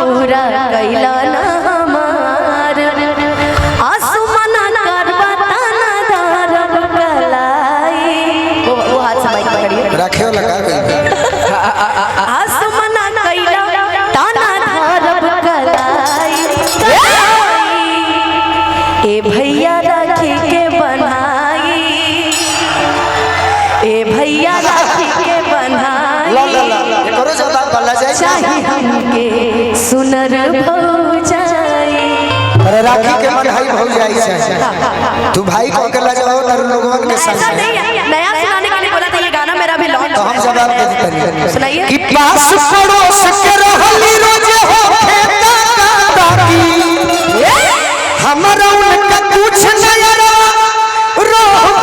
पूरा कैला ना हमार आसमाना करवा ताना धारब कलाई। वो हाथ से माइक पकड़िए, रखे लगा आसमाना कैला ताना धारब कलाई। ए भैया राखी के बनाई, ए भैया राखी के बनाई, करो ज्यादा बल्ला जाए चाहे हमके सुनर भौजाई। अरे राखी के मन भाई भौजाई चाहिए। तू भाई को अकेला जाओ तार लोगन के साथ ऐसा नहीं है, नया सुनाने के लिए बोला था, ये गाना मेरा भी लॉन्च तो हम जवाब दे देते हैं। सुनाइए। कि पास पड़ोस के रहली रोज हो खेता का दादी हमरा उनका कुछ नहीं रह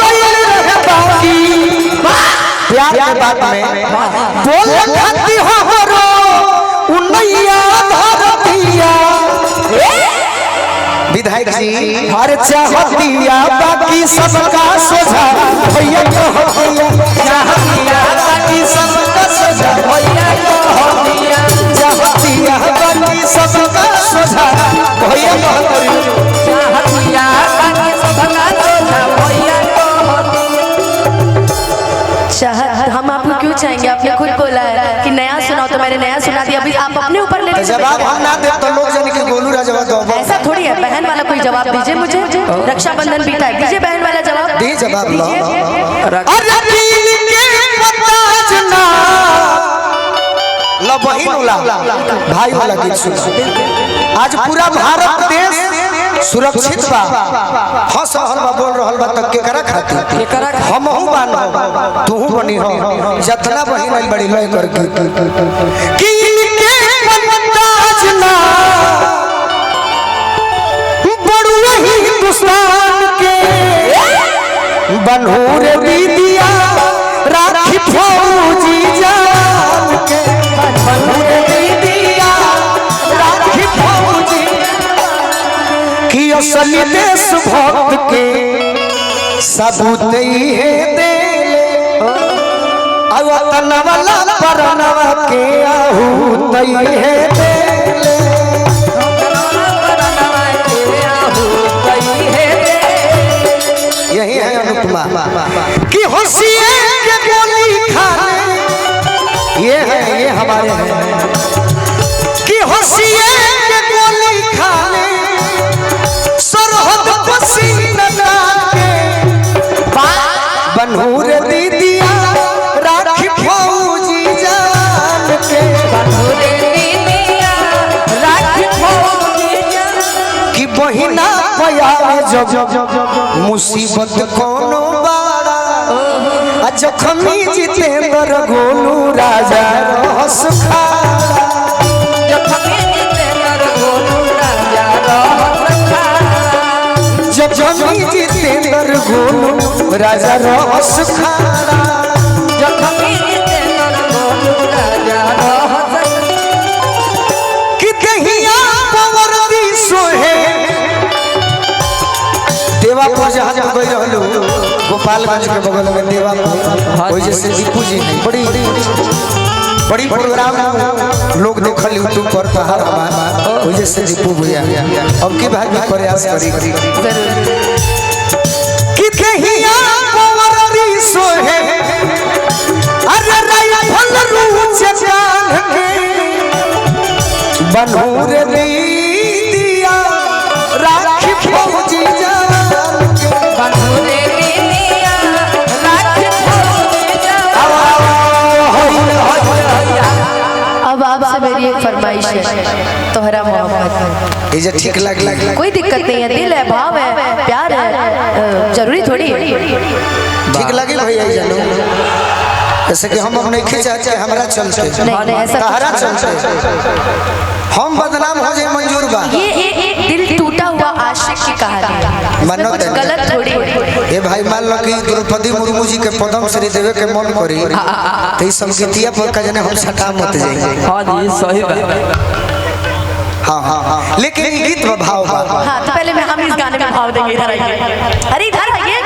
गइल रहे बाकी। प्यार के बात में बोल खाती हो रो उन्नैया धरतिया विधायक जी हर चाहतिया बाकी सबका सोझा भैया कहतिया चाहतिया बाकी सबका सोझा भैया कहतिया चाहतिया बाकी सबका सोझा भैया कहतिया चाहतिया बाकी सबका सोझा भैया चाहत हम आपको क्यों चाहेंगे? आपने खुद बोला है कि नया सुनाओ, तो मैंने नया सुना दिया। अभी आप अपने ऊपर ले लीजिए। जवाब हम ना दे तो लोग जाने कि गोलू राजा दो। ऐसा थोड़ी है, बहन वाला कोई जवाब दीजिए मुझे। रक्षाबंधन बीता है, दीजिए बहन वाला जवाब। दे जवाब लो। दीजिए। अरे दिल के पता जना लो बहिन वाला भाई वाला गीत सुन। आज पूरा भारत देश सुरक्षित बा, हंस रहल बा, बोल रहल बा, तक केकरा खातिर हम हूं बान तू बनी हो जतना बहिन आई बड़ी लय कर के कि इनके पंताज ना बड़ुआ हिंदुस्तान के बनूर दीदिया राखी फौजी जान के बनूर दीदिया राखी फौजी कि असली देश भक्त के सबूत ही है दे अवतन वाला परनवा के आहूत ही है दे यही है अनुपमा कि होशियार के गोली खाने ये है, ये हमारे हैं कि होशियार के गोली खाने सरहद पसीना के बनूर दीदिया राखी फौजी जान के बनूर दीदिया राखी फौजी जान कि बहिना पयावे जब मुसीबत कोनो बाड़ा जखमी जितेंद्र गोलू राजा रहस खाड़ा जखमी जितेंद्र गोलू राजा रहस खाड़ा जखमी जितेंद्र गोलू राजा रहस खाड़ा जखमी जितेंद्र गोलू राजा रहस कि दहिया पवर दी सोहे देवापुर जहाँ जब गई रहलू गोपालगंज के बगल में देवापुर वही जैसे दीपू जी बड़ी बड़ी प्रोग्राम लोग देखल यूट्यूब पर पहाड़ वही जैसे दीपू भैया अब की भाग में प्रयास करी कि कहिया पवरी सोहे अरे राइफल रूच जान के बनूर दीदिया राखी फौजी जान बनूर दीदिया राखी फौजी जान। अब आपसे मेरी एक फरमाइश है, तोहरा मोहब्बत ये ठीक लग कोई दिक्कत नहीं है, दिल है, भाव है, प्यार है, जरूरी थोड़ी ठीक लगे भैया जानो। जैसे कि हम अब नहीं खींचाते हमारा चलते तहरा चलते हम बदनाम हो जाए मंजूर बा। ये एक दिल टूटा हुआ आशिक की कहानी है, कुछ गलत थोड़ी। ये भाई मान लो कि द्रौपदी मुर्मू जी के पदम श्री देवे के मन करी तो इस संगीतिया पर का जने हम छटा मत जाएंगे। हां जी सही बात। हाँ हाँ हाँ लेकिन गीत में भाव बा। हाँ तो पहले हम इस गाने में भाव देंगे। इधर आइए, अरे इधर आइए,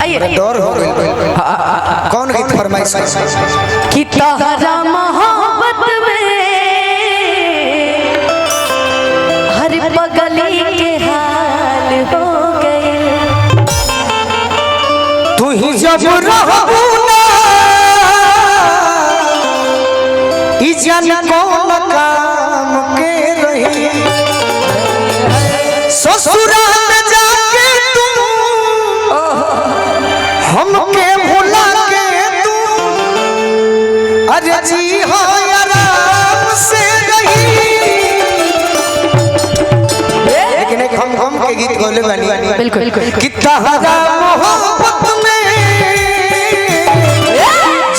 आइए डर हो गई। कौन गीत फरमाइश कि तहरा मोहब्बत में जब रहबू ना ई जान कौन काम के रही ससुराल में जाके तू हमके भुला के तू अरे जी हो आराम से रही लेकिन एक हम के गीत बोले बानी बिल्कुल कि तहरा मोहब्बत में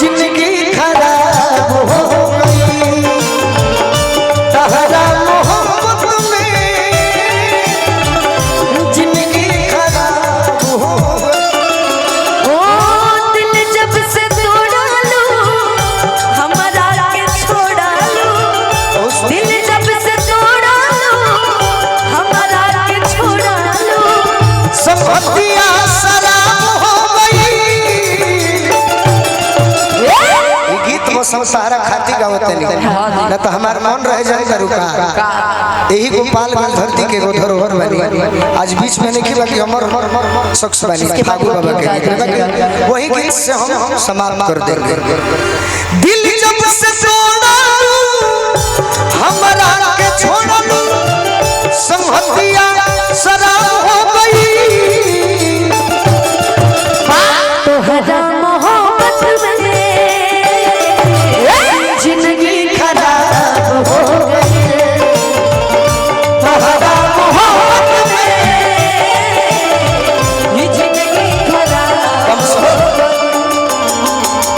जिंदगी खराब हो गई तहरा मोहब्बत में जिंदगी खराब हो गई ओ दिल जब से तोड़ा लू हमारा के छोड़ा लू दिल जब से तोड़ा लू हमारा के छोड़ा लू संपत्तियां सलाम हो गई ये गीत वो संसारा खाती गावते नहीं न तो हमार मन रह जाए रुका यही गोपाल में धरती के गो धरोहर बनी आज बीच में नहीं बाकी हमर शख्स बनी फागू बाबा के गीत वही गीत से हम समाप्त कर देंगे दिल जब से तोड़ा हमरा के छोड़ा संहतिया सलाम हो गई तोहरा मोहब्बत में जिंदगी खराब हो गई तोहरा मोहब्बत में जिंदगी खराब हो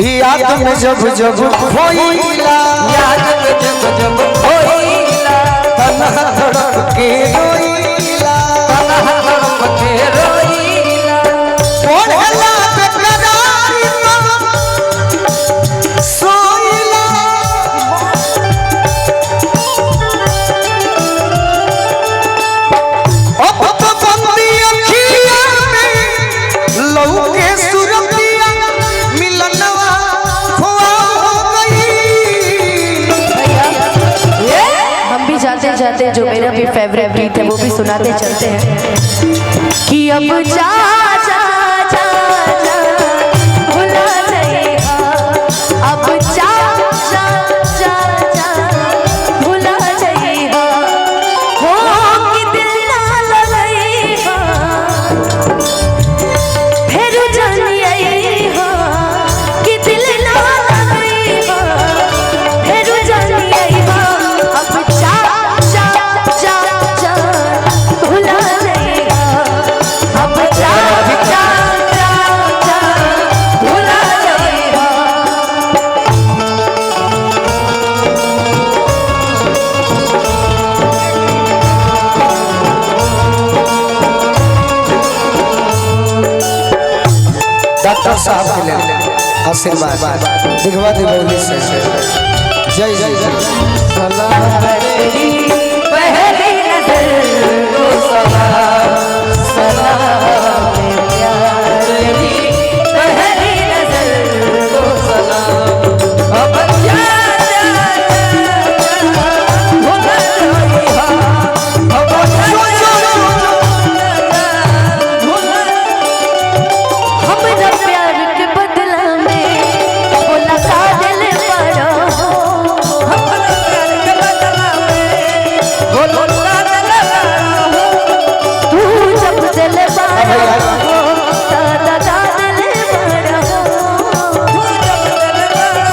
गई याद में जब जब खोइला याद में जब जब खोइला तन्हा धड़क के रोइला तन्हा धड़क के रोइला पढ़ला बेकरारी सोइला अब तो बंदी अखिया में लौके सुरतिया मिलनवा खोआ हो गई हम भी जाते जाते जो मेरा भी फेवरेट गीत है वो भी सुनाते चलते हैं कि अब जा जा जा जा भुला जाएगा अब जा जा जा जा भुला जाएगा हो कि दिल ना लगेगा फिर जानिएगा कि दिल ना लगेगा फिर जानिएगा अब जा जा जा जा भुला जाएगा अब जा जा जा जा भुला जाएगा डॉक्टर साहब के लिए आशीर्वाद दिखवा दे बोली से जय जय तेरी पहली नजर को सलाम सलाम प्यार तेरी पहली नजर को सलाम अब जा जा जा भुला जाएगा अब जा जा भुला हमरा प्यार के बदला में बोला का दिल बड़ा हमरा प्यार के बदला में बोला का दिल बड़ा तू जब दिल बड़ा दादा का दिल बड़ा तू जब दिल बड़ा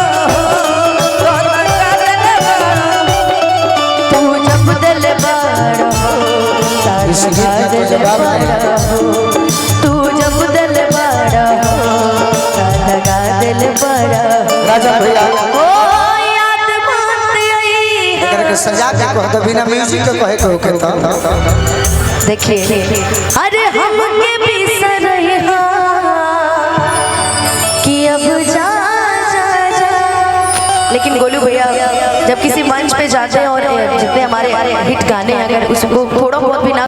दादा का दिल बड़ा तू जब दिल बड़ा इस गीत का कोई जवाब नहीं। तू जब दिल बड़ा लगा दिल बड़ा राजा भैया ओ याद मत आई एकरा के सजा के कह दो बिना म्यूजिक के कहे के होके तो देखिए अरे हमके बिसरई हा कि अब जा जा जा लेकिन गोलू भैया जब किसी मंच पे जाते हैं और जितने हमारे हिट गाने हैं अगर उसको थोड़ा बहुत भी ना